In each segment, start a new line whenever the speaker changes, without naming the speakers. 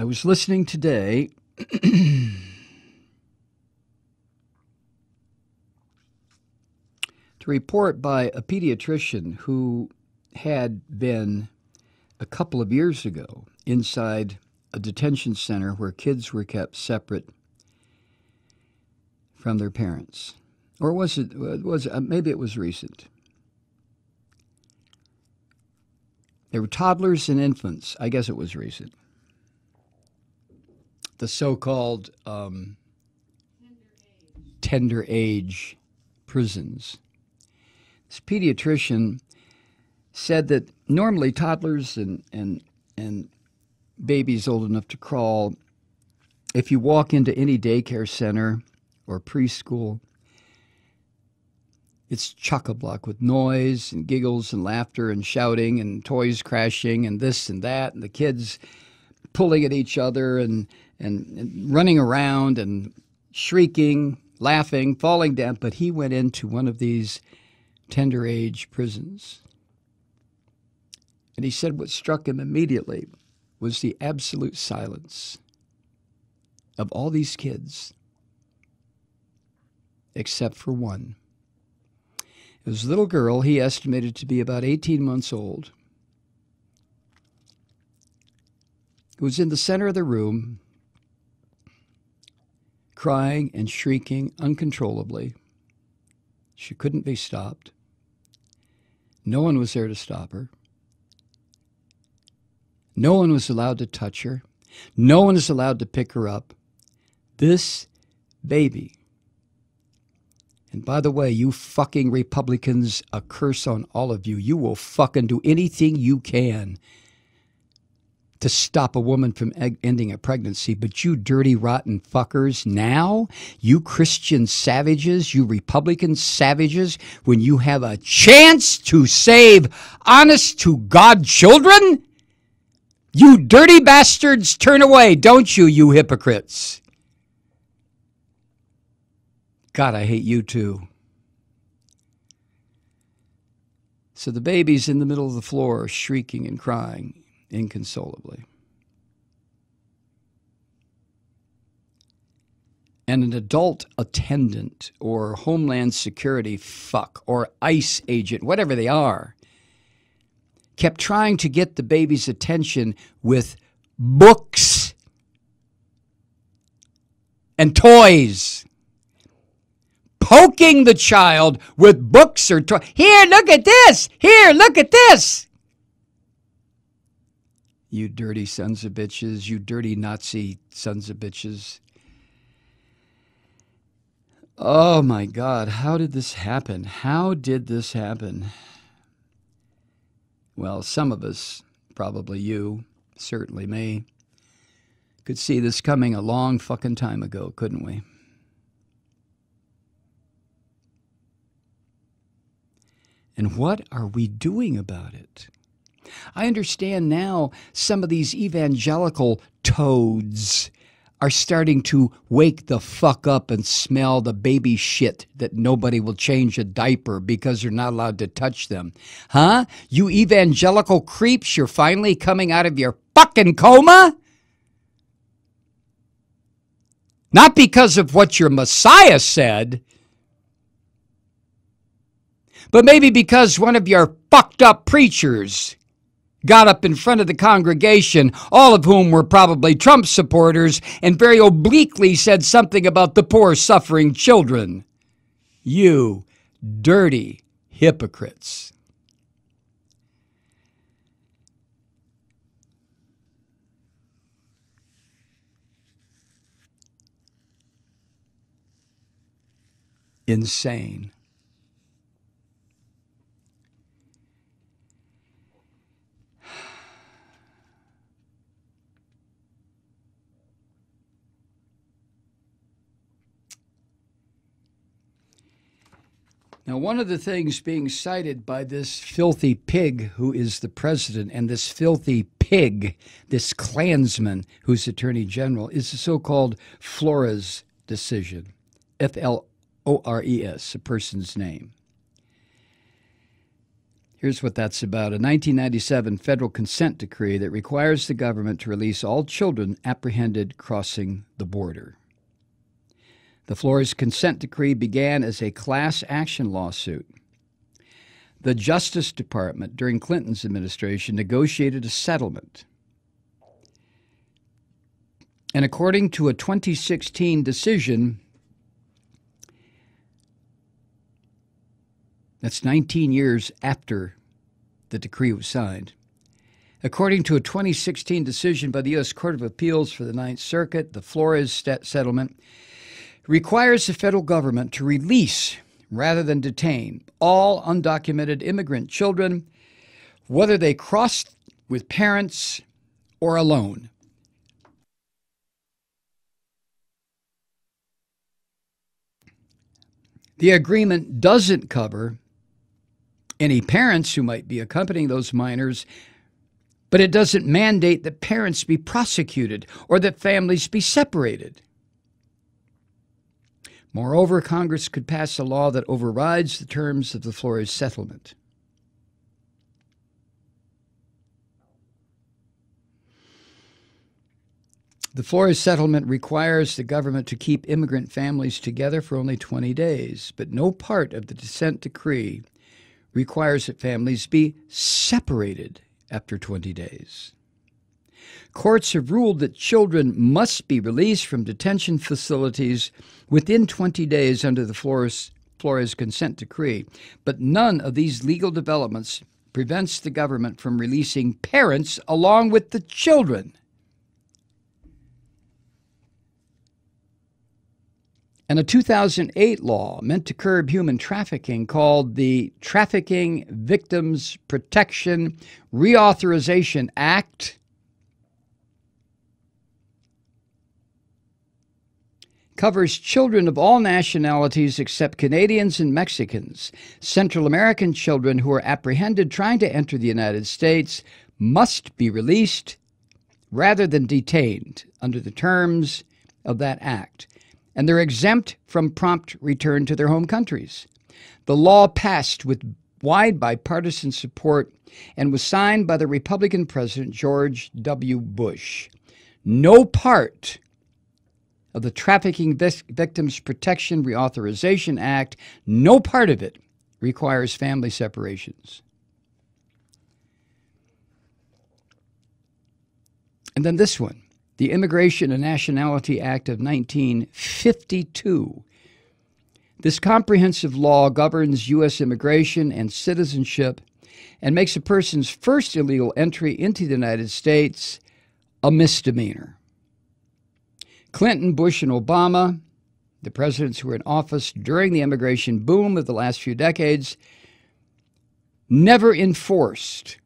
I was listening today to a report by a pediatrician who had been a couple of years ago inside a detention center where kids were kept separate from their parents. Or maybe it was recent. There were toddlers and infants. I guess it was recent. The so-called tender age prisons. This pediatrician said that normally toddlers and babies old enough to crawl, if you walk into any daycare center or preschool, it's chock-a-block with noise and giggles and laughter and shouting and toys crashing and this and that and the kids pulling at each other and running around and shrieking, laughing, falling down. But he went into one of these tender age prisons. And he said what struck him immediately was the absolute silence of all these kids, except for one. It was a little girl he estimated to be about 18 months old, who was in the center of the room, crying and shrieking uncontrollably. She couldn't be stopped. No one was there to stop her. No one was allowed to touch her. No one is allowed to pick her up. This baby. And by the way, you fucking Republicans, a curse on all of you. You will fucking do anything you can to stop a woman from ending a pregnancy. But you dirty, rotten fuckers, now, you Christian savages, you Republican savages, when you have a chance to save honest-to-God children, you dirty bastards, turn away, don't you, you hypocrites? God, I hate you too. So the baby's in the middle of the floor, shrieking and crying inconsolably. And an adult attendant or Homeland Security fuck or ICE agent, whatever they are, kept trying to get the baby's attention with books and toys. Poking the child with books or toys. Here, look at this. Here, look at this. You dirty sons of bitches. You dirty Nazi sons of bitches. Oh, my God. How did this happen? How did this happen? Well, some of us, probably you, certainly me, could see this coming a long fucking time ago, couldn't we? And what are we doing about it? I understand now some of these evangelical toads are starting to wake the fuck up and smell the baby shit that nobody will change a diaper because they're not allowed to touch them. Huh? You evangelical creeps, you're finally coming out of your fucking coma? Not because of what your Messiah said, but maybe because one of your fucked up preachers got up in front of the congregation, all of whom were probably Trump supporters, and very obliquely said something about the poor suffering children. You dirty hypocrites. Insane. Now, one of the things being cited by this filthy pig who is the president and this filthy pig, this Klansman who's Attorney General, is the so-called Flores decision, Flores, a person's name. Here's what that's about. A 1997 federal consent decree that requires the government to release all children apprehended crossing the border. The Flores consent decree began as a class action lawsuit. The Justice Department, during Clinton's administration, negotiated a settlement. And according to a 2016 decision, that's 19 years after the decree was signed. According to a 2016 decision by the U.S. Court of Appeals for the Ninth Circuit, the Flores settlement requires the federal government to release, rather than detain, all undocumented immigrant children, whether they crossed with parents or alone. The agreement doesn't cover any parents who might be accompanying those minors, but it doesn't mandate that parents be prosecuted or that families be separated. Moreover, Congress could pass a law that overrides the terms of the Flores settlement. The Flores settlement requires the government to keep immigrant families together for only 20 days, but no part of the consent decree requires that families be separated after 20 days. Courts have ruled that children must be released from detention facilities within 20 days under the Flores consent decree, but none of these legal developments prevents the government from releasing parents along with the children. And a 2008 law meant to curb human trafficking called the Trafficking Victims Protection Reauthorization Act covers children of all nationalities except Canadians and Mexicans. Central American children who are apprehended trying to enter the United States must be released rather than detained under the terms of that act, and they're exempt from prompt return to their home countries. The law passed with wide bipartisan support and was signed by the Republican President George W. Bush. No part of the Trafficking Victims Protection Reauthorization Act, no part of it requires family separations. And then this one, the Immigration and Nationality Act of 1952. This comprehensive law governs U.S. immigration and citizenship and makes a person's first illegal entry into the United States a misdemeanor. Clinton, Bush, and Obama, the presidents who were in office during the immigration boom of the last few decades, never enforced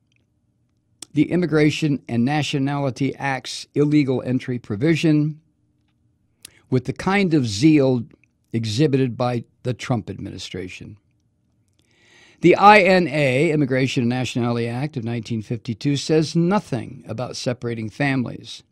the Immigration and Nationality Act's illegal entry provision with the kind of zeal exhibited by the Trump administration. The INA, Immigration and Nationality Act of 1952, says nothing about separating families.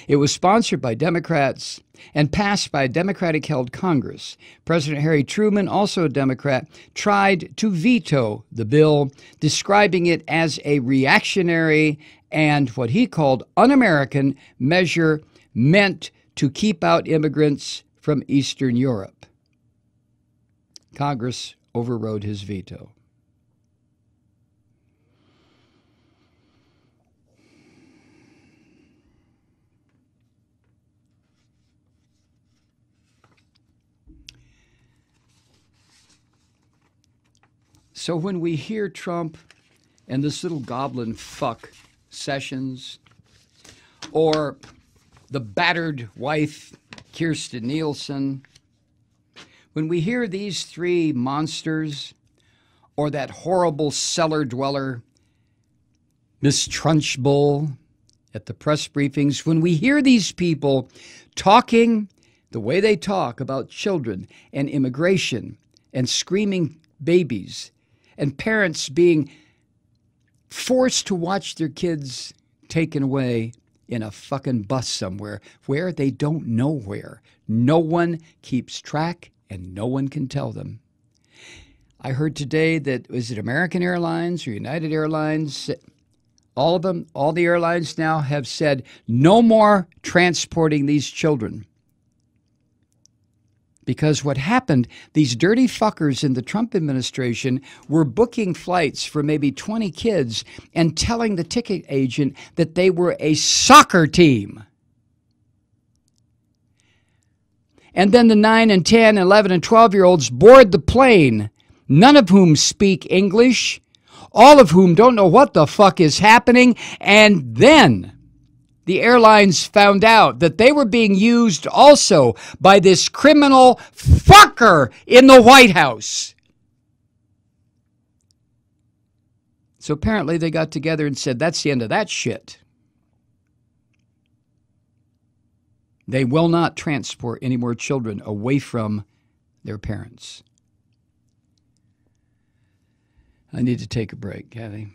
It was sponsored by Democrats and passed by a Democratic-held Congress. President Harry Truman, also a Democrat, tried to veto the bill, describing it as a reactionary and what he called un-American measure meant to keep out immigrants from Eastern Europe. Congress overrode his veto. So when we hear Trump and this little goblin fuck Sessions, or the battered wife Kirstjen Nielsen, when we hear these three monsters, or that horrible cellar dweller Miss Trunchbull at the press briefings, when we hear these people talking the way they talk about children and immigration and screaming babies, and parents being forced to watch their kids taken away in a fucking bus somewhere where they don't know where. No one keeps track and no one can tell them. I heard today that, was it American Airlines or United Airlines? All of them, all the airlines now have said no more transporting these children. Because what happened, these dirty fuckers in the Trump administration were booking flights for maybe 20 kids and telling the ticket agent that they were a soccer team. And then the 9 and 10, 11 and 12-year-olds board the plane, none of whom speak English, all of whom don't know what the fuck is happening, and then the airlines found out that they were being used also by this criminal fucker in the White House. So apparently they got together and said, that's the end of that shit. They will not transport any more children away from their parents. I need to take a break, Kathy.